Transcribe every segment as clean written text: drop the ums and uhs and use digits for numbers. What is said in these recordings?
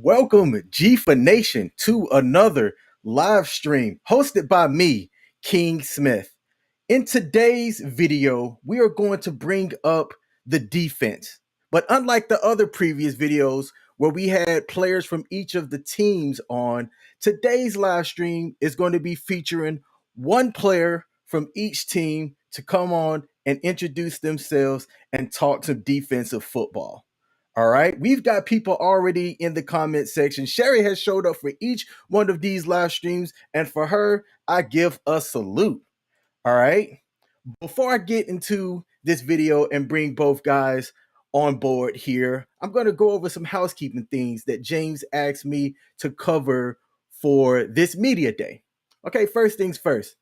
Welcome, GEFA Nation, to another live stream hosted by me, King Smith. In today's video, we are going to bring up the defense. But unlike the other previous videos where we had players from each of the teams on, today's live stream is going to be featuring one player from each team to come on and introduce themselves and talk some defensive football. All right. We've got people already in the comment section. Sherry has showed up for each one of these live streams. And for her, I give a salute. All right. Before I get into this video and bring both guys on board here, I'm going to go over some housekeeping things that James asked me to cover for this media day. Okay. First things first.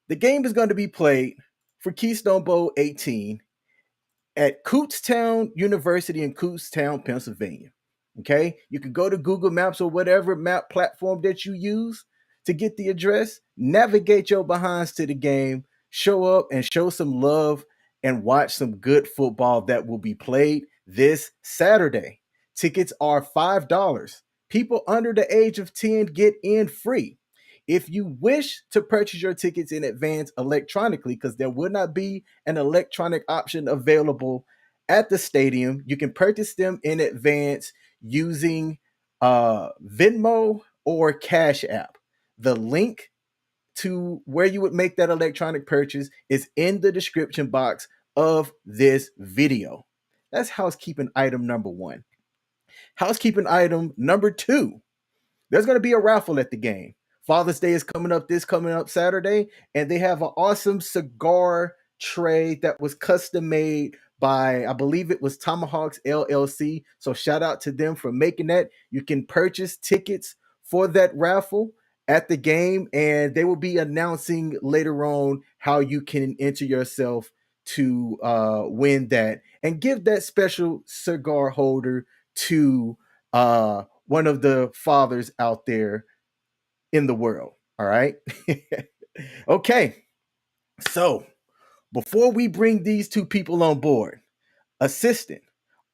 The game is going to be played for Keystone Bowl XVIII at Kutztown University in Kutztown, Pennsylvania. Okay, you can go to Google Maps or whatever map platform that you use to get the address, navigate your behinds to the game, show up and show some love and watch some good football that will be played this Saturday. Tickets are $5. People under the age of 10 get in free. If you wish to purchase your tickets in advance electronically, because there will not be an electronic option available at the stadium, you can purchase them in advance using Venmo or CashApp. The link to where you would make that electronic purchase is in the description box of this video. That's housekeeping item number one. Housekeeping item number two. There's going to be a raffle at the game. Father's Day is coming up Saturday, and they have an awesome cigar tray that was custom made by, I believe it was Tomahawks LLC. So shout out to them for making that. You can purchase tickets for that raffle at the game, and they will be announcing later on how you can enter yourself to win that and give that special cigar holder to one of the fathers out there in the world. All right. Okay. So before we bring these two people on board, assistant,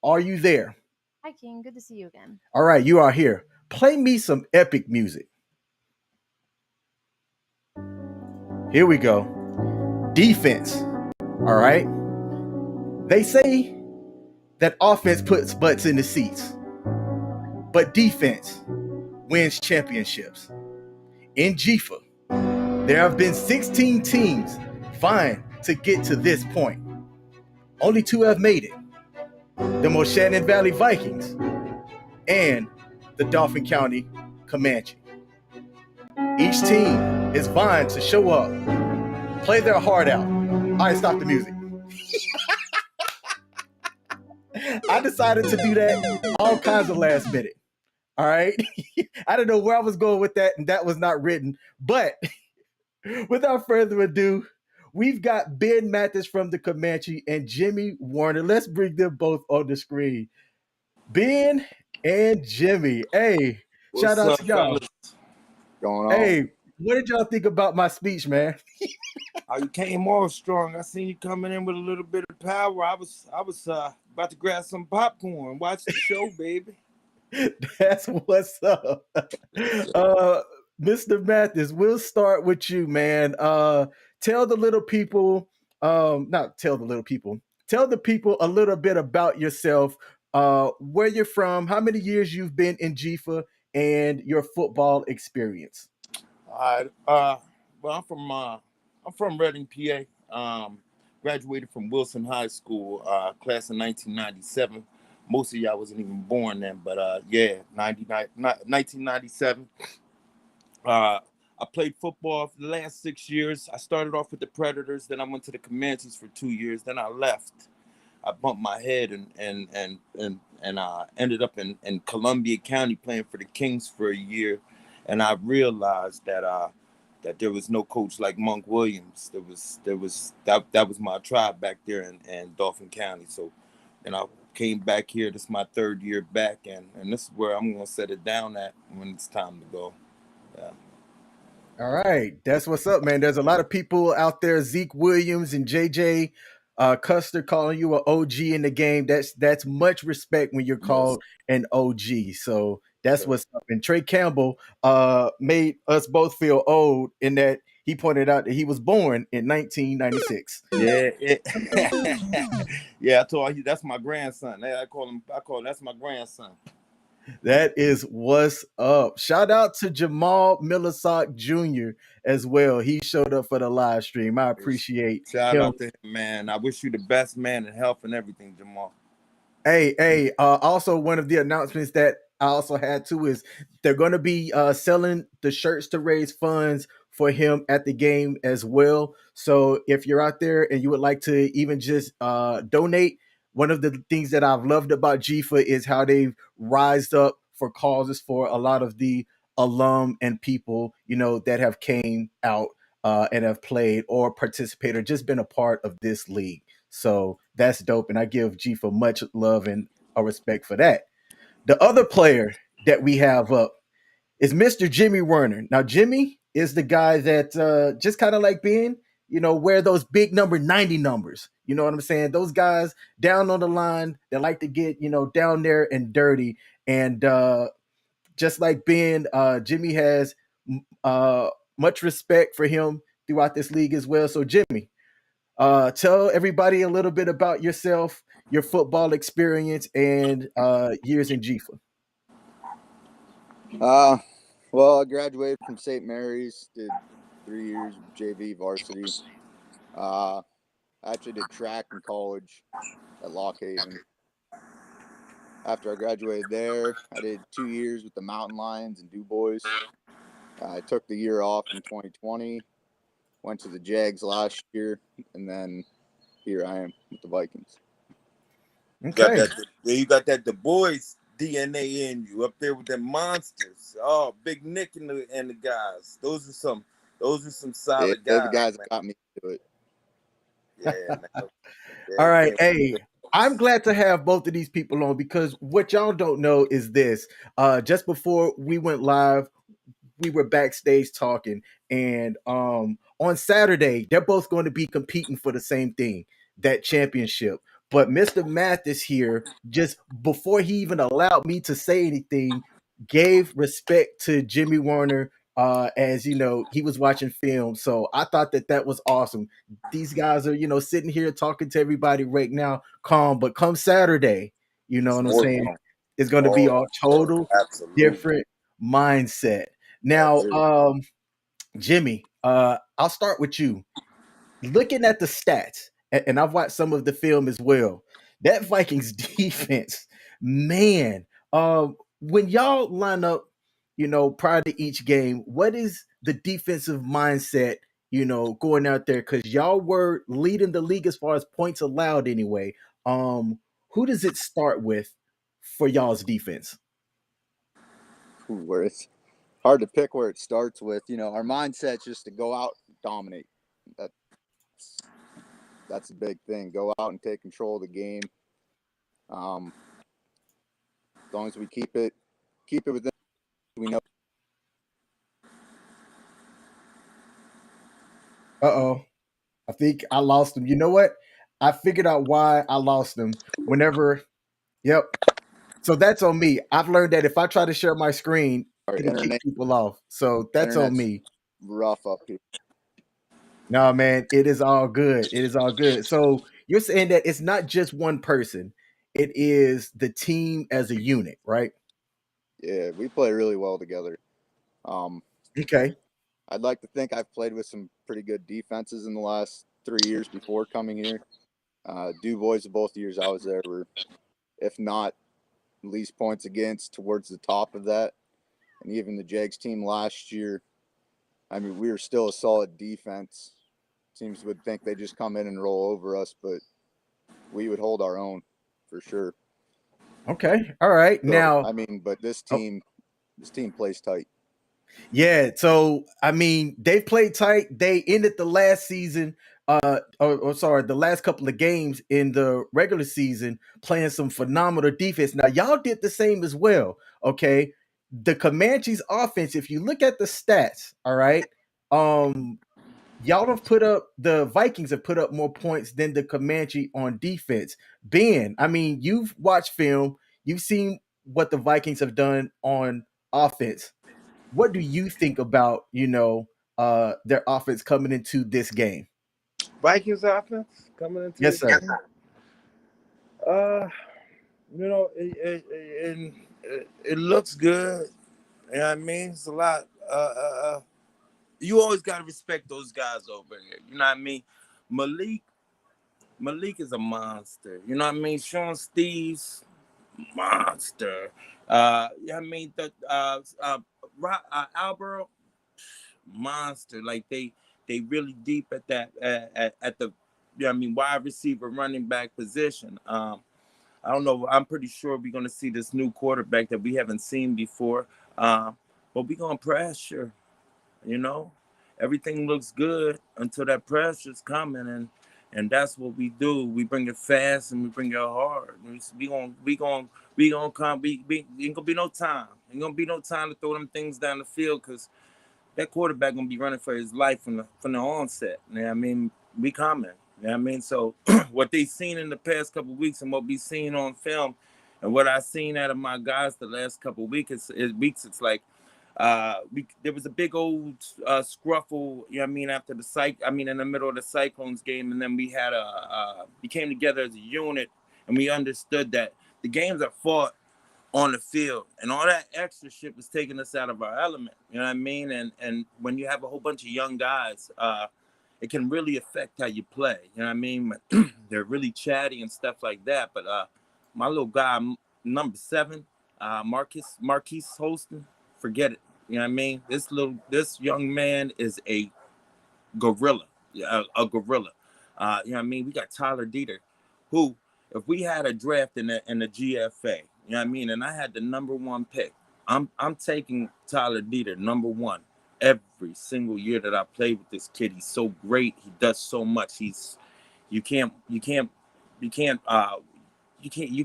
are you there? Hi, King. Good to see you again. All right. You are here. Play me some epic music. Here we go. Defense. All right. They say that offense puts butts in the seats, but defense wins championships. In GEFA, there have been 16 teams vying to get to this point. Only two have made it. The Moshannon Valley Vikings and the Dauphin County Comanche. Each team is vying to show up, play their heart out. All right, stop the music. I decided to do that all kinds of last minute. All right. I don't know where I was going with that, and that was not written. But without further ado, we've got Ben Mathis from the Comanche and Jimmy Werner. Let's bring them both on the screen. Ben and Jimmy. Hey, shout out to y'all. Going on? Hey, what did y'all think about my speech, man? You came off strong. I seen you coming in with a little bit of power. I was about to grab some popcorn, watch the show, baby. That's what's up. Mr. Mathis, we'll start with you, man. Tell the people a little bit about yourself, where you're from, how many years you've been in GEFA, and your football experience. All right. Well, I'm from Reading, PA. Graduated from Wilson High School, class of 1997. Most of y'all wasn't even born then, but 1997. I played football for the last 6 years. I started off with the Predators, then I went to the Comanches for 2 years. Then I left. I bumped my head and ended up in Columbia County playing for the Kings for a year, and I realized that there was no coach like Monk Williams. That was my tribe back there in Dauphin County. So, and I came back here. This is my third year back, and this is where I'm gonna set it down at when it's time to go. Yeah. All right, that's what's up, man. There's a lot of people out there, Zeke Williams and JJ Custer, calling you an OG in the game. That's much respect when you're called an OG. So That's So, what's up. And Trey Campbell made us both feel old in that he pointed out that he was born in 1996. yeah, yeah. I told you that's my grandson. I call him. That's my grandson. That is what's up. Shout out to Jamal Millisock Jr. as well. He showed up for the live stream. I appreciate Shout him. out to him, man. I wish you the best, man, in health and everything, Jamal. Hey, also one of the announcements that I also had too is they're going to be selling the shirts to raise funds for him at the game as well. So if you're out there and you would like to even just donate, one of the things that I've loved about GEFA is how they've rised up for causes for a lot of the alum and people, that have came out and have played or participated or just been a part of this league. So that's dope. And I give GEFA much love and a respect for that. The other player that we have up is Mr. Jimmy Werner. Now, Jimmy is the guy that just kind of like being, wear those big number 90 numbers. You know what I'm saying? Those guys down on the line that like to get, down there and dirty. And just like Ben, Jimmy has much respect for him throughout this league as well. So, Jimmy, tell everybody a little bit about yourself, your football experience, and years in GEFA. Well, I graduated from St. Mary's, did 3 years of JV varsity. I actually did track in college at Lock Haven. After I graduated there, I did 2 years with the Mountain Lions and Du Bois. I took the year off in 2020, went to the Jags last year, and then here I am with the Vikings. Okay. You got that Du Bois DNA in you up there with them monsters. Oh, Big Nick and the guys. Those are some solid guys. They're the guys that got me to it. Yeah, man. All right. Hey, I'm glad to have both of these people on because what y'all don't know is this. Just before we went live, we were backstage talking, and on Saturday, they're both going to be competing for the same thing, that championship. But Mr. Mathis here, just before he even allowed me to say anything, gave respect to Jimmy Werner as he was watching film. So I thought that was awesome. These guys are sitting here talking to everybody right now, calm. But come Saturday, you know what I'm saying? It's going to be a total different mindset. Now, Jimmy, I'll start with you. Looking at the stats, and I've watched some of the film as well. That Vikings defense, man. When y'all line up, prior to each game, what is the defensive mindset? Going out there because y'all were leading the league as far as points allowed anyway. Who does it start with for y'all's defense? Where it's hard to pick where it starts with. Our mindset's just to go out and dominate. That's a big thing. Go out and take control of the game. As long as we keep it within, we know. Uh-oh. I think I lost him. You know what? I figured out why I lost him. Yep. So that's on me. I've learned that if I try to share my screen, it'll kick people off. So that's on me. Rough up here. No, man, it is all good. It is all good. So you're saying that it's not just one person. It is the team as a unit, right? Yeah, we play really well together. Okay. I'd like to think I've played with some pretty good defenses in the last 3 years before coming here. Du Bois, both years I was there, were, if not least points against, towards the top of that. And even the Jags team last year, I mean, we were still a solid defense. Teams would think they just come in and roll over us, but we would hold our own for sure. Okay. All right. So, now, I mean, but this team plays tight. Yeah, so I mean, they played tight. They ended the last season, the last couple of games in the regular season playing some phenomenal defense. Now, y'all did the same as well. Okay, the Comanches offense. If you look at the stats, all right, y'all have put up the Vikings have put up more points than the Comanche on defense. Ben, I mean, you've watched film. You've seen what the Vikings have done on offense, what do you think about, their offense coming into this game? Vikings offense coming into Yes, this sir. game. It looks good. You know what I mean? It's a lot. You always gotta respect those guys over here. You know what I mean? Malik is a monster. You know what I mean? Sean Steve's monster. I mean Albert, monster. Like they really deep at that at the wide receiver running back position. I don't know. I'm pretty sure we're gonna see this new quarterback that we haven't seen before. But we're gonna pressure. Everything looks good until that pressure's coming, and that's what we do. We bring it fast and we bring it hard. We gonna come. Ain't gonna be no time. Ain't gonna be no time to throw them things down the field, because that quarterback gonna be running for his life from the onset. You know what I mean? We coming. You know what I mean? So what they seen in the past couple of weeks and what we seen on film, and what I seen out of my guys the last couple of weeks, it's like there was a big old scruffle, you know what I mean, after in the middle of the Cyclones game, and then we came together as a unit, and we understood that the games are fought on the field, and all that extra shit was taking us out of our element. You know what I mean? And when you have a whole bunch of young guys, it can really affect how you play. You know what I mean? They're really chatty and stuff like that. But my little guy, number 7, Marquise Holston, forget it. You know what I mean? This young man is a gorilla, a gorilla. You know what I mean? We got Tyler Dieter, who, if we had a draft in the GFA, you know what I mean, and I had the number 1 pick, I'm taking Tyler Dieter number 1 every single year that I play with this kid. He's so great. He does so much. You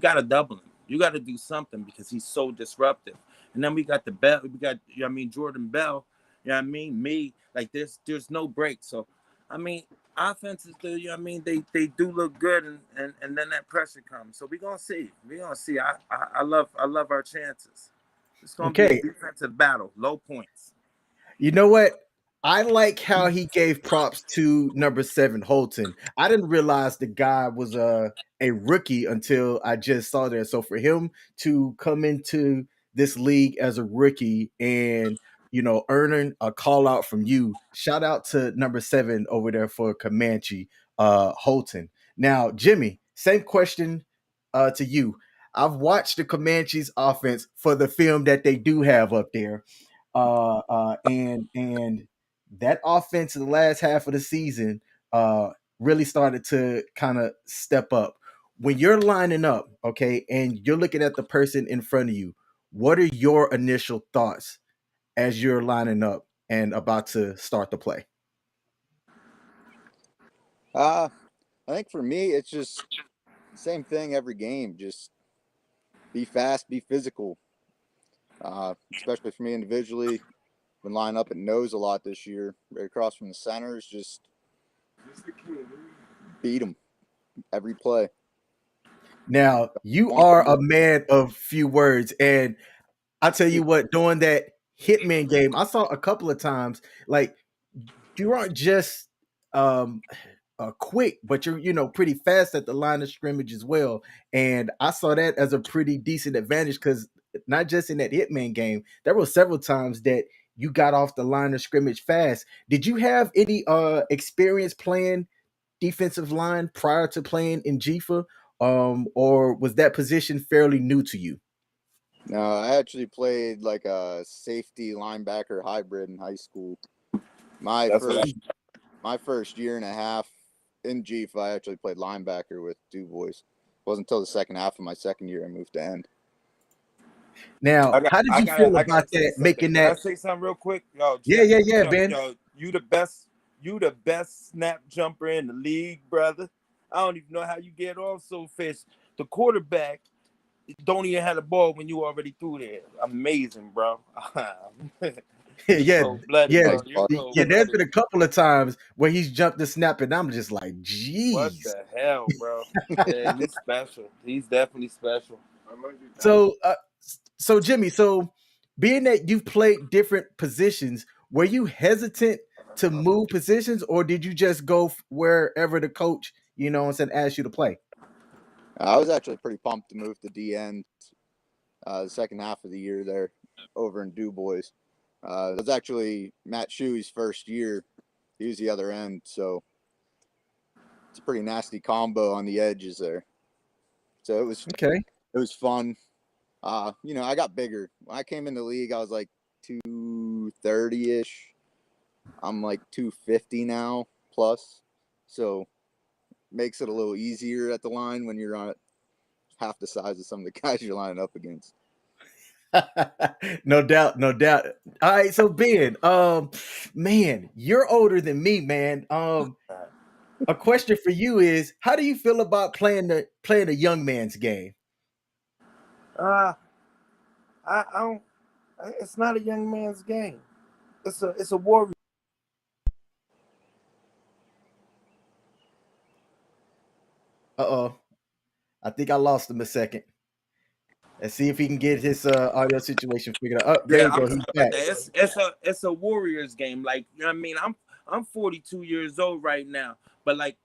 gotta double him. You gotta do something, because he's so disruptive. And then we got Jordan Bell, you know what I mean? Me, like there's no break. So I mean, offenses do, you know what I mean, they do look good, and then that pressure comes. So we're gonna see. I love our chances. It's gonna be a defensive battle, low points. You know what? I like how he gave props to number 7, Holton. I didn't realize the guy was a rookie until I just saw that. So for him to come into this league as a rookie and, earning a call out from you, shout out to number 7 over there for Comanche, Holton. Now, Jimmy, same question to you. I've watched the Comanches offense for the film that they do have up there. And that offense in the last half of the season really started to kind of step up. When you're lining up, okay, and you're looking at the person in front of you, what are your initial thoughts as you're lining up and about to start the play? I think for me, it's just the same thing every game. Just be fast, be physical. Especially for me individually, been lining up at nose a lot this year, right across from the centers. Just beat them every play. Now, you are a man of few words, and I tell you what, during that Hitman game, I saw a couple of times, like, you aren't just quick, but you're pretty fast at the line of scrimmage as well. And I saw that as a pretty decent advantage, because not just in that Hitman game, there were several times that you got off the line of scrimmage fast. Did you have any experience playing defensive line prior to playing in GEFA? Or was that position fairly new to you? No, I actually played like a safety linebacker hybrid in high school. My first year and a half in GEFA, I actually played linebacker with DuBois. It wasn't until the second half of my second year I moved to end. Now, how did you feel about that? Making that? Can I say something real quick? Yo, Yeah, Ben. Yo, you the best snap jumper in the league, brother. I don't even know how you get off so fast. The quarterback don't even have the ball when you already through there. Amazing, bro. Yeah. There's been a Blooded. couple of times where he's jumped the snap, and I'm just like, geez. What the hell, bro? Yeah, he's special. He's definitely special. So So Jimmy, so being that you've played different positions, were you hesitant to move positions, or did you just go wherever the coach, asked you to play? I was actually pretty pumped to move to DN the second half of the year there over in DuBois. It was actually Matt Shuey's first year. He was the other end, so it's a pretty nasty combo on the edges there. So Okay. it was fun. I got bigger. When I came in the league, I was like 230-ish. I'm like 250 now plus. So makes it a little easier at the line when you're on half the size of some of the guys you're lining up against. No doubt, no doubt. All right, so Ben, man, you're older than me, man. A question for you is, how do you feel about playing a young man's game? I don't. It's not a young man's game. It's a warrior. Uh-oh. I think I lost him a second. Let's see if he can get his audio situation figured out. Oh, there Yeah, you go. I'm He's sorry about back. that. It's a Warriors game. Like, you know what I mean? I'm 42 years old right now, but like,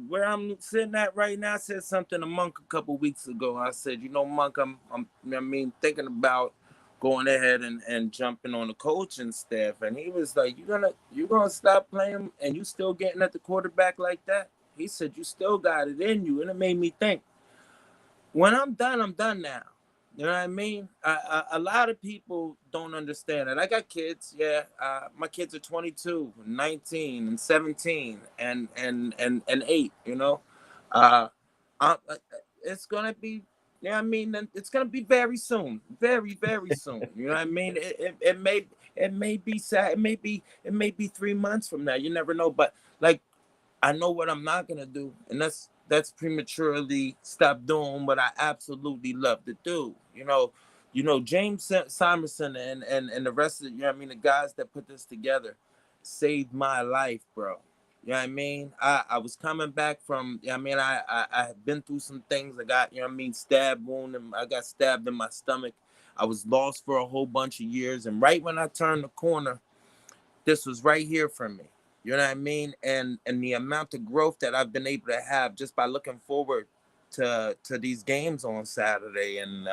where I'm sitting at right now, I said something to Monk a couple weeks ago. I said, Monk, I'm you know what I mean, thinking about going ahead and jumping on the coaching staff, and he was like, you're gonna stop playing and you still getting at the quarterback like that? He said, you still got it in you, and it made me think. When I'm done now. You know what I mean? A lot of people don't understand it. I got kids, yeah. My kids are 22, 19, and 17, and 8. Uh, I, it's gonna be. Yeah, I mean, it's gonna be very soon, very very soon. You know what I mean? It may be sad. It may be 3 months from now. You never know. But like, I know what I'm not gonna do, and that's prematurely stop doing what I absolutely love to do. James Simonson and the rest of the guys that put this together saved my life, bro. You know what I mean? I was coming back from, I had been through some things. I got, stab wound, and I got stabbed in my stomach. I was lost for a whole bunch of years, and right when I turned the corner, this was right here for me. You know what I mean? And the amount of growth that I've been able to have just by looking forward to these games on Saturday, and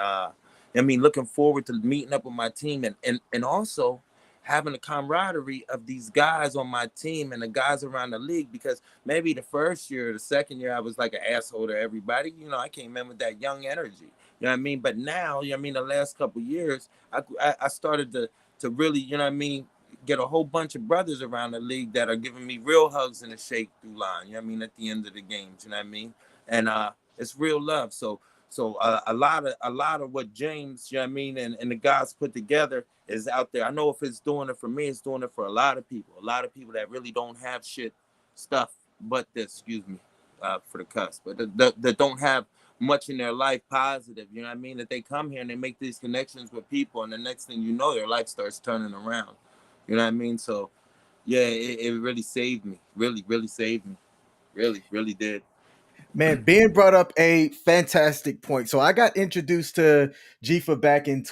looking forward to meeting up with my team, and also having the camaraderie of these guys on my team and the guys around the league, because maybe the first year, the second year, I was like an asshole to everybody. I came in with that young energy. You know what I mean? But now, the last couple of years, I started to really, get a whole bunch of brothers around the league that are giving me real hugs and a shake through line. At the end of the games, and it's real love. So a lot of what James, and the guys put together is out there. I know if it's doing it for me, it's doing it for a lot of people that really don't have shit stuff but this, excuse me, for the cuss, but that don't have much in their life positive, that they come here and they make these connections with people, and the next thing you know, their life starts turning around. So yeah, it really saved me. Really, really saved me. Really, really did. Man, Ben brought up a fantastic point. So I got introduced to GEFA back in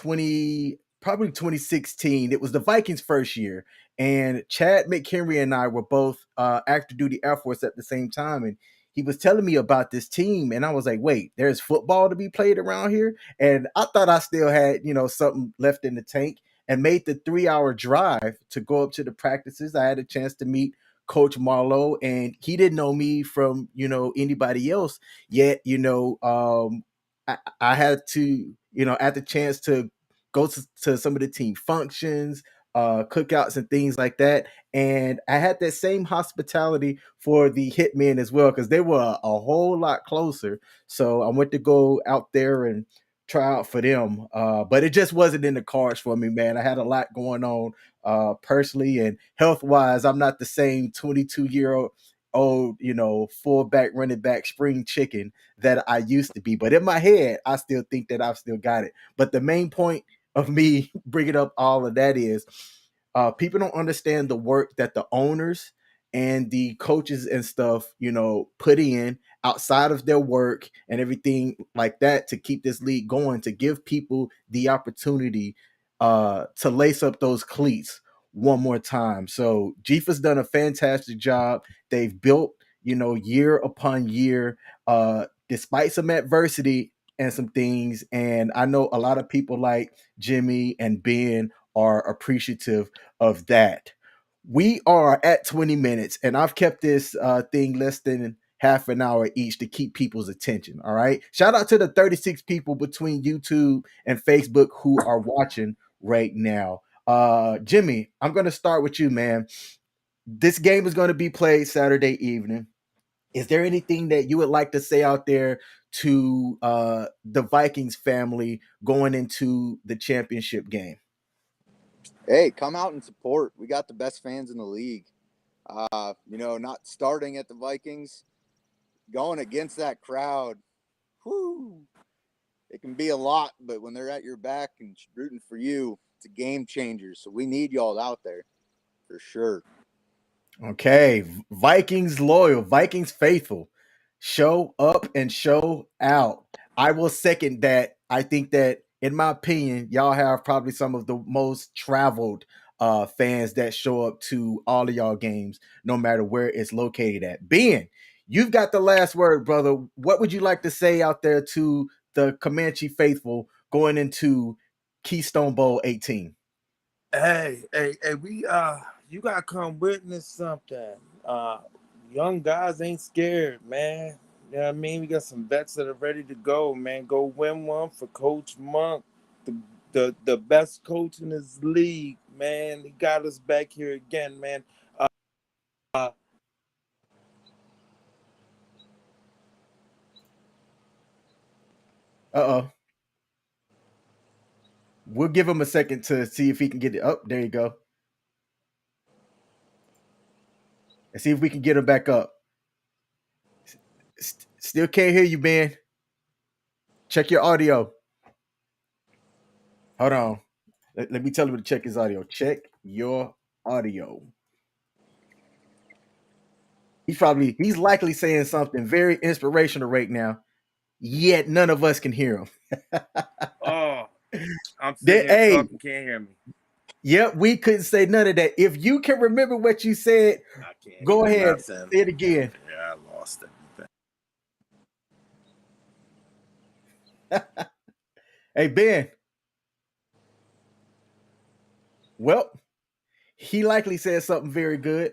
probably 2016. It was the Vikings' first year, and Chad McHenry and I were both active duty Air Force at the same time, and he was telling me about this team, and I was like, "Wait, there's football to be played around here?" And I thought I still had something left in the tank, and made the 3-hour drive to go up to the practices. I had a chance to meet Coach Marlowe, and he didn't know me from anybody else yet. I had to had the chance to go to some of the team functions, cookouts, and things like that. And I had that same hospitality for the Hitmen as well, because they were a whole lot closer. So I went to go out there and try out for them, but it just wasn't in the cards for me, man. I had a lot going on personally and health wise. I'm not the same 22-year-old fullback, running back, spring chicken that I used to be. But in my head, I still think that I've still got it. But the main point of me bringing up all of that is people don't understand the work that the owners and the coaches and stuff, put in outside of their work and everything like that to keep this league going, to give people the opportunity to lace up those cleats one more time. So GEFA's done a fantastic job. They've built, year upon year, despite some adversity and some things. And I know a lot of people like Jimmy and Ben are appreciative of that. We are at 20 minutes, and I've kept this thing less than half an hour each to keep people's attention. All right. Shout out to the 36 people between YouTube and Facebook who are watching right now. Jimmy, I'm going to start with you, man. This game is going to be played Saturday evening. Is there anything that you would like to say out there to the Vikings family going into the championship game? Hey, come out and support. We got the best fans in the league. Not starting at the Vikings, going against that crowd. Whoo! It can be a lot, but when they're at your back and rooting for you, it's a game changer. So we need y'all out there for sure. Okay, Vikings loyal, Vikings faithful. Show up and show out. I will second that. I think that, in my opinion, y'all have probably some of the most traveled fans that show up to all of y'all games, no matter where it's located at. Ben, you've got the last word, brother. What would you like to say out there to the Comanche faithful going into Keystone Bowl XVIII? Hey, we you gotta come witness something. Young guys ain't scared, man. You know what I mean? We got some vets that are ready to go, man. Go win one for Coach Monk, the best coach in his league, man. He got us back here again, man. Uh-oh. We'll give him a second to see if he can get it up. There you go. And see if we can get him back up. Still can't hear you, Ben. Check your audio. Hold on. Let me tell him to check his audio. Check your audio. He's likely saying something very inspirational right now, yet none of us can hear him. Oh, I'm sitting here talking, can't hear me. Yep, we couldn't say none of that. If you can remember what you said, go ahead, say it again. Yeah, I lost everything. Hey, Ben. Well, he likely said something very good,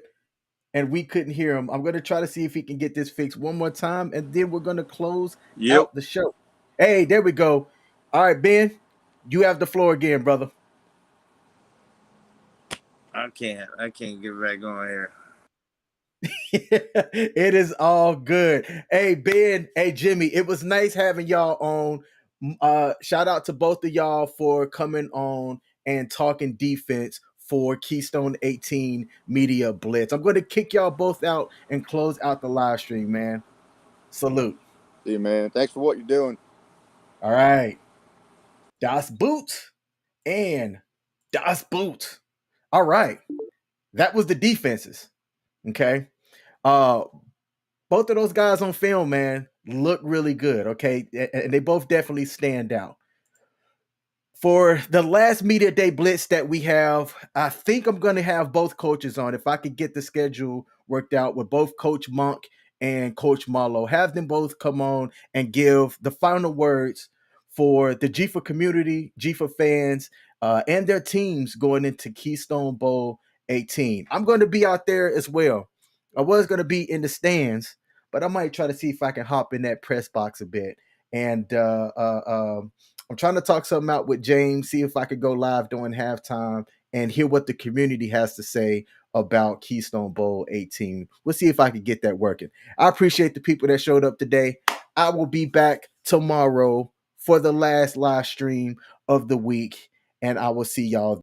and we couldn't hear him. I'm going to try to see if he can get this fixed one more time, and then we're going to close out the show. Hey, there we go. All right, Ben, you have the floor again, brother. I can't get back on here. It is all good. Hey, Ben, hey, Jimmy, it was nice having y'all on. Shout out to both of y'all for coming on and talking defense for Keystone 18 Media Blitz. I'm going to kick y'all both out and close out the live stream, man. Salute. See you, man. Thanks for what you're doing. All right. Das Boot and Das Boot. All right. That was the defenses. Okay. Both of those guys on film, man, look really good. Okay. And they both definitely stand out. For the last media day blitz that we have, I think I'm going to have both coaches on. If I could get the schedule worked out with both Coach Monk and Coach Marlowe, have them both come on and give the final words for the GEFA community, GEFA fans, and their teams going into Keystone Bowl XVIII. I'm going to be out there as well. I was going to be in the stands, but I might try to see if I can hop in that press box a bit. And I'm trying to talk something out with James, see if I could go live during halftime and hear what the community has to say about Keystone Bowl XVIII. We'll see if I can get that working. I appreciate the people that showed up today. I will be back tomorrow for the last live stream of the week, and I will see y'all